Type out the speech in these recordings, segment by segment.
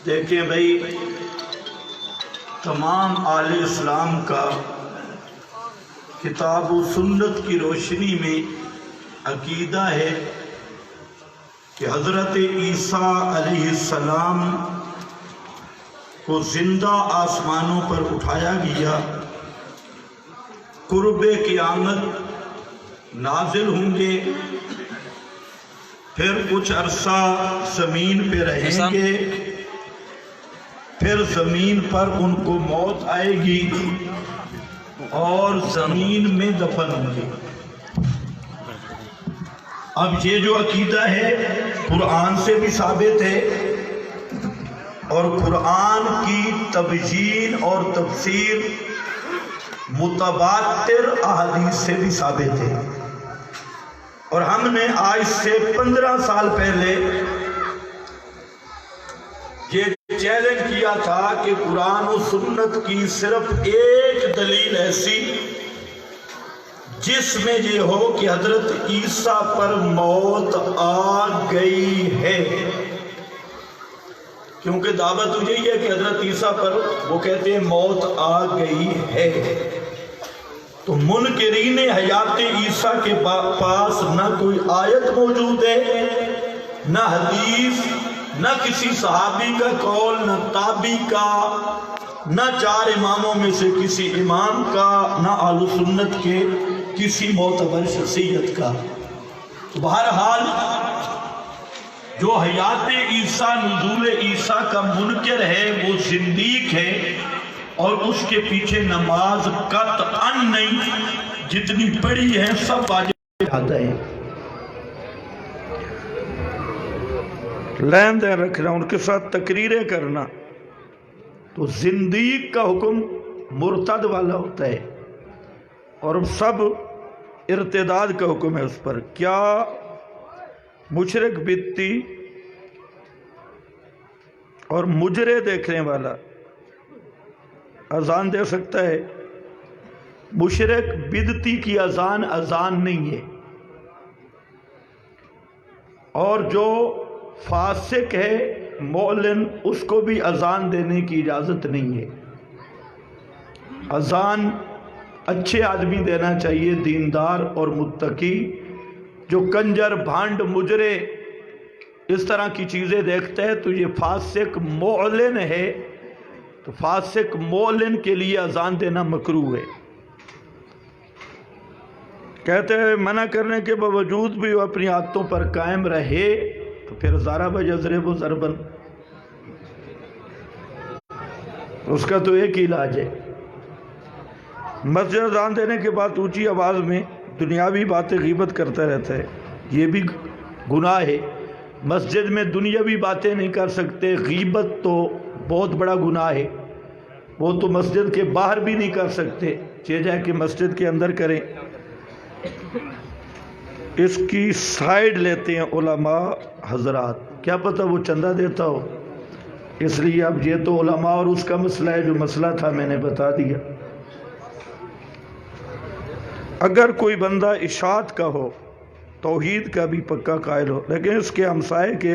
دیکھیں بھائی، تمام آل اسلام کا کتاب و سنت کی روشنی میں عقیدہ ہے کہ حضرت عیسیٰ علیہ السلام کو زندہ آسمانوں پر اٹھایا گیا، قرب قیامت نازل ہوں گے، پھر کچھ عرصہ زمین پہ رہیں گے، پھر زمین پر ان کو موت آئے گی اور زمین میں دفن ہوں گے۔ اب یہ جو عقیدہ ہے قرآن سے بھی ثابت ہے اور قرآن کی تبیین اور تفسیر متواتر احادیث سے بھی ثابت ہے، اور ہم نے آج سے 15 سال پہلے یہ چیلنج کیا تھا کہ قرآن و سنت کی صرف ایک دلیل ایسی جس میں یہ ہو کہ حضرت عیسیٰ پر موت آ گئی ہے، کیونکہ دعوت یہی ہے کہ حضرت عیسیٰ پر وہ کہتے ہیں موت آ گئی ہے۔ تو منکرین حیات عیسیٰ کے پاس نہ کوئی آیت موجود ہے، نہ حدیث، نہ کسی صحابی کا قول، نہ تابعی کا، نہ 4 اماموں میں سے کسی امام کا، نہ اہل سنت کے کسی معتبر شخصیت کا۔ بہرحال جو حیات عیسیٰ، نزول عیسیٰ کا منکر ہے وہ زندیق ہے، اور اس کے پیچھے نماز قطعاً نہیں، جتنی پڑھی ہے سب واجب آتا ہے۔ لین دین رکھنا، ان کے ساتھ تقریریں کرنا، تو زندیق کا حکم مرتد والا ہوتا ہے، اور سب ارتداد کا حکم ہے اس پر۔ کیا مشرک بدتی اور مجرے دیکھنے والا اذان دے سکتا ہے؟ مشرک بدتی کی اذان نہیں ہے، اور جو فاسق ہے معلن، اس کو بھی اذان دینے کی اجازت نہیں ہے۔ اذان اچھے آدمی دینا چاہیے، دیندار اور متقی۔ جو کنجر، بھانڈ، مجرے اس طرح کی چیزیں دیکھتا ہے تو یہ فاسق معلن ہے، تو فاسق معلن کے لیے اذان دینا مکروہ ہے۔ کہتے ہیں منع کرنے کے باوجود بھی وہ اپنی عادتوں پر قائم رہے تو پھر ضرب یضرب ضربا، اس کا تو ایک ہی علاج ہے۔ مسجد اذان دینے کے بعد اونچی آواز میں دنیاوی باتیں غیبت کرتا رہتا ہے، یہ بھی گناہ ہے۔ مسجد میں دنیاوی باتیں نہیں کر سکتے، غیبت تو بہت بڑا گناہ ہے، وہ تو مسجد کے باہر بھی نہیں کر سکتے، چاہے جائے کہ مسجد کے اندر کریں۔ اس کی سائیڈ لیتے ہیں علماء حضرات، کیا پتہ وہ چندہ دیتا ہو، اس لیے اب یہ تو علماء اور اس کا مسئلہ ہے، جو مسئلہ تھا میں نے بتا دیا۔ اگر کوئی بندہ اشاعت کا ہو، توحید کا بھی پکا قائل ہو، لیکن اس کے ہمسائے کے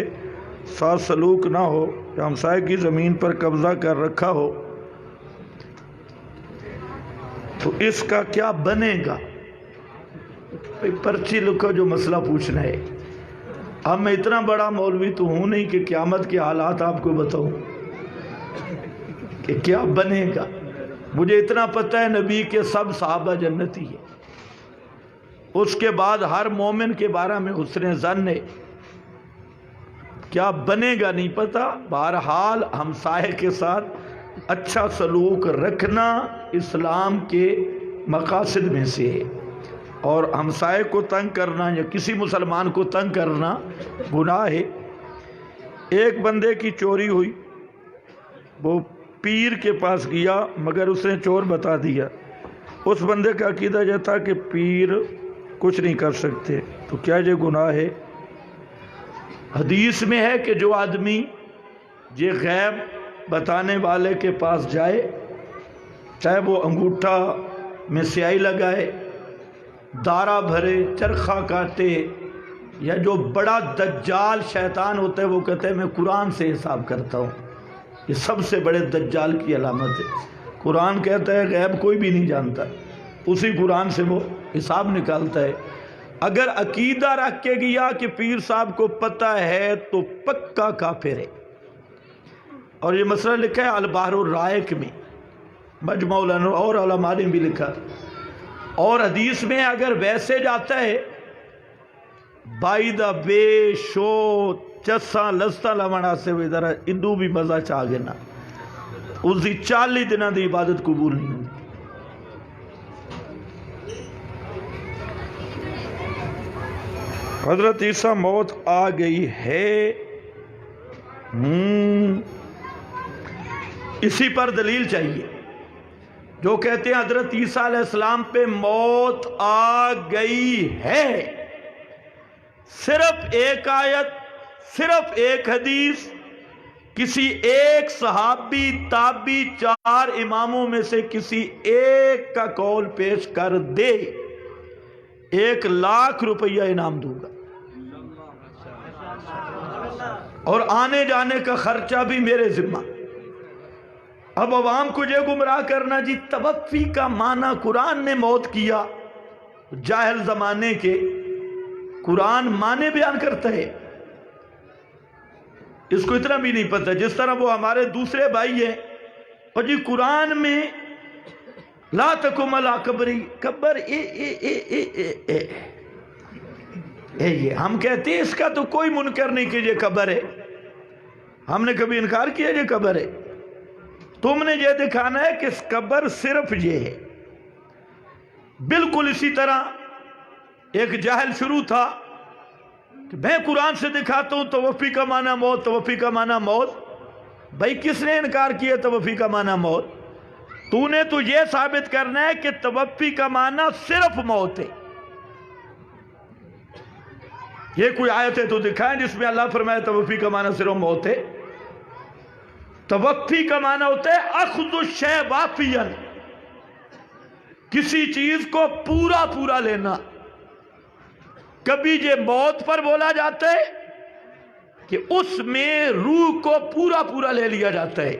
ساتھ سلوک نہ ہو، یا ہمسائے کی زمین پر قبضہ کر رکھا ہو، تو اس کا کیا بنے گا؟ پرچی لکھو جو مسئلہ پوچھنا ہے۔ اب میں اتنا بڑا مولوی تو ہوں نہیں کہ قیامت کے حالات آپ کو بتاؤں کہ کیا بنے گا۔ مجھے اتنا پتہ ہے نبی کے سب صحابہ جنتی ہیں، اس کے بعد ہر مومن کے بارے میں حسن ظن ہے، کیا بنے گا نہیں پتہ۔ بہرحال ہمسائے کے ساتھ اچھا سلوک رکھنا اسلام کے مقاصد میں سے ہے، اور ہمسائے کو تنگ کرنا یا کسی مسلمان کو تنگ کرنا گناہ ہے۔ ایک بندے کی چوری ہوئی، وہ پیر کے پاس گیا مگر اس نے چور بتا دیا۔ اس بندے کا عقیدہ یہ تھا کہ پیر کچھ نہیں کر سکتے، تو کیا یہ گناہ ہے؟ حدیث میں ہے کہ جو آدمی یہ غیب بتانے والے کے پاس جائے، چاہے وہ انگوٹھا میں سیاہی لگائے، دارا بھرے، چرخہ کاٹے، یا جو بڑا دجال شیطان ہوتا ہے وہ کہتا ہے میں قرآن سے حساب کرتا ہوں، یہ سب سے بڑے دجال کی علامت ہے۔ قرآن کہتا ہے غیب کوئی بھی نہیں جانتا، اسی قرآن سے وہ حساب نکالتا ہے۔ اگر عقیدہ رکھ کے گیا کہ پیر صاحب کو پتہ ہے تو پکا کافر ہے۔ اور یہ مسئلہ لکھا ہے البحر الرائق میں، مجمع الانوار، اور علماء نے بھی لکھا۔ اور حدیث میں اگر ویسے جاتا ہے بائی دا بے شو چساں لستاں لمنا سے وہ ادھر ادو بھی مزہ چاہ گنا، اس دی 40 دنوں دی عبادت قبول نہیں ہوتی۔ حضرت عیسیٰ موت آ گئی ہے، اسی پر دلیل چاہیے۔ جو کہتے ہیں حضرت عیسیٰ علیہ السلام پہ موت آ گئی ہے، صرف ایک آیت، صرف ایک حدیث، کسی ایک صحابی تابعی 4 اماموں میں سے کسی ایک کا قول پیش کر دے، 1,00,000 روپیہ انعام دوں گا، اور آنے جانے کا خرچہ بھی میرے ذمہ۔ اب عوام کو یہ گمراہ کرنا جی توفی کا معنی قرآن نے موت کیا، جاہل زمانے کے قرآن معنی بیان کرتا ہے، اس کو اتنا بھی نہیں پتہ۔ جس طرح وہ ہمارے دوسرے بھائی ہیں، اور جی قرآن میں لا تقم علی قبری، قبر یہ ہم کہتے ہیں اس کا تو کوئی منکر نہیں کہ یہ قبر ہے، ہم نے کبھی انکار کیا یہ قبر ہے؟ تم نے یہ دکھانا ہے کہ قبر صرف یہ ہے۔ بالکل اسی طرح ایک جاہل شروع تھا کہ میں قرآن سے دکھاتا ہوں توفی کا معنی موت، توفی کا معنی موت۔ بھائی کس نے انکار کیا توفی کا معنی موت؟ تو نے تو یہ ثابت کرنا ہے کہ توفی کا معنی صرف موت ہے۔ یہ کوئی آیت ہے تو دکھائیں جس میں اللہ فرمائے توفی کا معنی صرف موت ہے۔ توفی کا معنی ہوتا ہے اخذ الشیء وافیا، کسی چیز کو پورا پورا لینا۔ کبھی یہ موت پر بولا جاتا ہے کہ اس میں روح کو پورا پورا لے لیا جاتا ہے،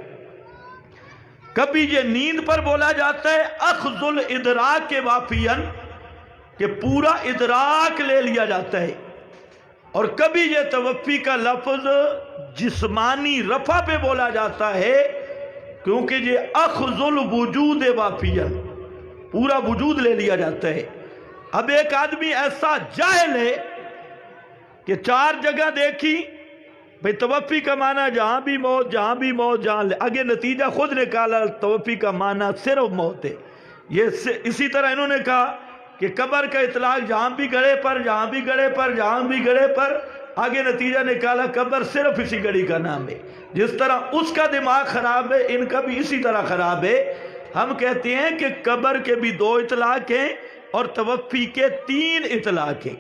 کبھی یہ نیند پر بولا جاتا ہے اخذ الادراک وافیا، کہ پورا ادراک لے لیا جاتا ہے، اور کبھی یہ توفی کا لفظ جسمانی رفع پہ بولا جاتا ہے کیونکہ یہ اخذ الوجود وافیا، پورا وجود لے لیا جاتا ہے۔ اب ایک آدمی ایسا جاہل ہے کہ 4 جگہ دیکھی بھئی توفی کا معنی جہاں بھی موت، جہاں بھی موت، جہاں آگے نتیجہ خود نکالا توفی کا معنی صرف موت ہے۔ یہ اسی طرح انہوں نے کہا کہ قبر کا اطلاق جہاں بھی گڑھے پر، جہاں بھی گڑھے پر، جہاں بھی گڑھے پر، آگے نتیجہ نکالا قبر صرف اسی گڑھی کا نام ہے۔ جس طرح اس کا دماغ خراب ہے، ان کا بھی اسی طرح خراب ہے۔ ہم کہتے ہیں کہ قبر کے بھی 2 اطلاق ہیں اور توفی کے 3 اطلاق ہیں۔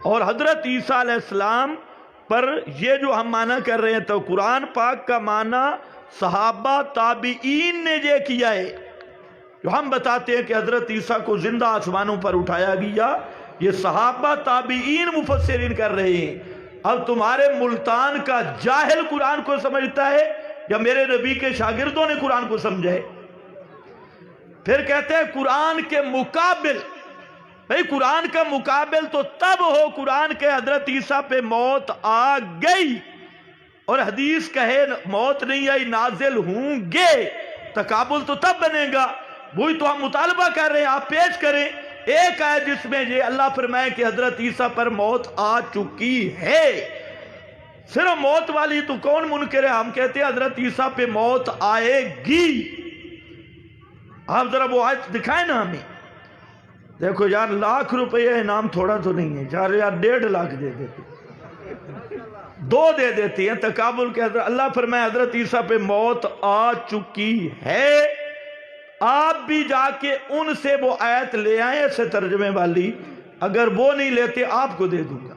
اور حضرت عیسیٰ علیہ السلام پر یہ جو ہم معنی کر رہے ہیں تو قرآن پاک کا معنی صحابہ تابعین نے یہ کیا ہے۔ جو ہم بتاتے ہیں کہ حضرت عیسیٰ کو زندہ آسمانوں پر اٹھایا گیا، یہ صحابہ تابعین مفسرین کر رہے ہیں۔ اب تمہارے ملتان کا جاہل قرآن کو سمجھتا ہے یا میرے نبی کے شاگردوں نے قرآن کو سمجھا ہے؟ پھر کہتے ہیں قرآن کے مقابل، بھئی قرآن کا مقابل تو تب ہو قرآن کے حضرت عیسیٰ پہ موت آ گئی، اور حدیث کہے موت نہیں آئی نازل ہوں گے، تقابل تو تب بنے گا۔ وہی تو ہم مطالبہ کر رہے ہیں، آپ پیش کریں ایک آیت جس میں یہ اللہ فرمائے کہ حضرت عیسیٰ پر موت آ چکی ہے۔ صرف موت والی تو کون منکر ہے؟ ہم کہتے ہیں حضرت عیسیٰ پہ موت آئے گی۔ آپ ذرا وہ آیت دکھائیں نا ہمیں۔ دیکھو یار 1,00,000 روپیہ انعام تھوڑا تو نہیں ہے، 1,50,000 دے دیتے، 2 دے دیتے ہیں تقابل کے۔ حضرت اللہ فرمائے حضرت عیسیٰ پہ موت آ چکی ہے، آپ بھی جا کے ان سے وہ آیت لے آئیں ایسے ترجمے والی، اگر وہ نہیں لیتے آپ کو دے دوں گا۔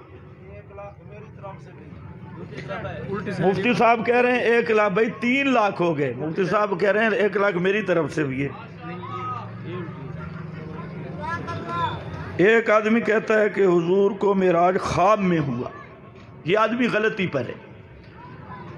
مفتی صاحب کہہ رہے ہیں 1,00,000، بھائی 3,00,000 ہو گئے۔ مفتی صاحب کہہ رہے ہیں 1,00,000 میری طرف سے بھی ہے۔ ایک آدمی کہتا ہے کہ حضور کو معراج خواب میں ہوا، یہ آدمی غلطی پر ہے۔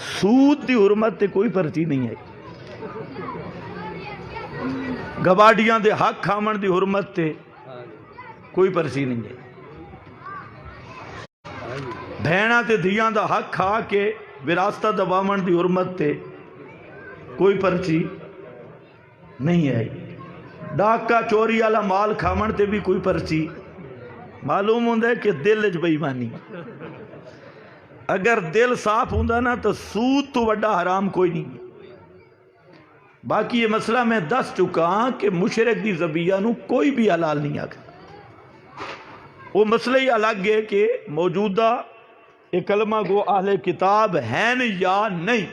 سود دی حرمت تے کوئی پرچی نہیں ہے. گواڈیاں دے حق کھاون دی حرمت تے کوئی پرچی نہیں ہے. بھیناں تے دھیاں دا حق کھا کے وراثت دباون دی حرمت تے کوئی پرچی نہیں ہے. ڈاکہ چوری والا مال کھاون تے بھی کوئی پرچی. معلوم ہوندا ہے کہ دل وچ بے ایمانی. اگر دل صاف ہوندا نا تو سود تو وڈا حرام کوئی نہیں. باقی یہ مسئلہ میں دس چکا ہاں کہ مشرک دی ذبیحہ نو کوئی بھی حلال نہیں آکھدا. وہ مسئلہ ہی الگ ہے کہ موجودہ یہ کلمہ گو اہل کتاب ہیں یا نہیں.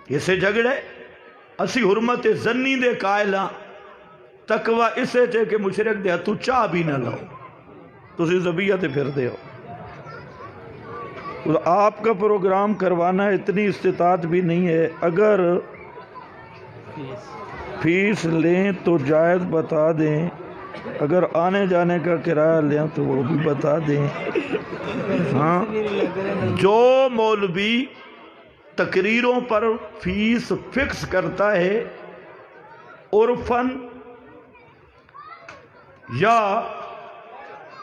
اسے جھگڑے اسی حرمت زنی دے قائل ہاں. تقوی اسے چے کہ مشرک دے ہتھوں چاہ بھی نہ لو تسی ذبیحہ تے پھر دے ہو. آپ کا پروگرام کروانا اتنی استطاعت بھی نہیں ہے. اگر فیس لیں تو جائز بتا دیں. اگر آنے جانے کا کرایہ لیں تو وہ بھی بتا دیں. ہاں جو مولوی تقریروں پر فیس فکس کرتا ہے عرفاً یا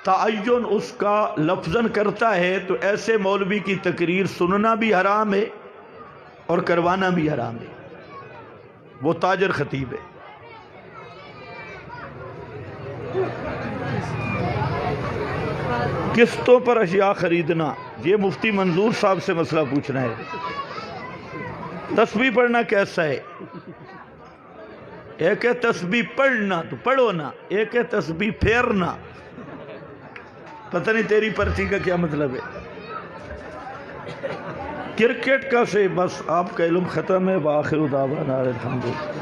تعین اس کا لفظاً کرتا ہے تو ایسے مولوی کی تقریر سننا بھی حرام ہے اور کروانا بھی حرام ہے. وہ تاجر خطیب ہے. قسطوں پر اشیاء خریدنا یہ مفتی منظور صاحب سے مسئلہ پوچھنا ہے. تسبیح پڑھنا کیسا ہے؟ ایک ہے تسبیح پڑھنا تو پڑھو نا, ایک ہے تسبیح پھیرنا. پتہ نہیں تیری پرچی کا کیا مطلب ہے. کرکٹ کا سے بس آپ کا علم ختم ہے. وآخر دعوانا الحمدللہ.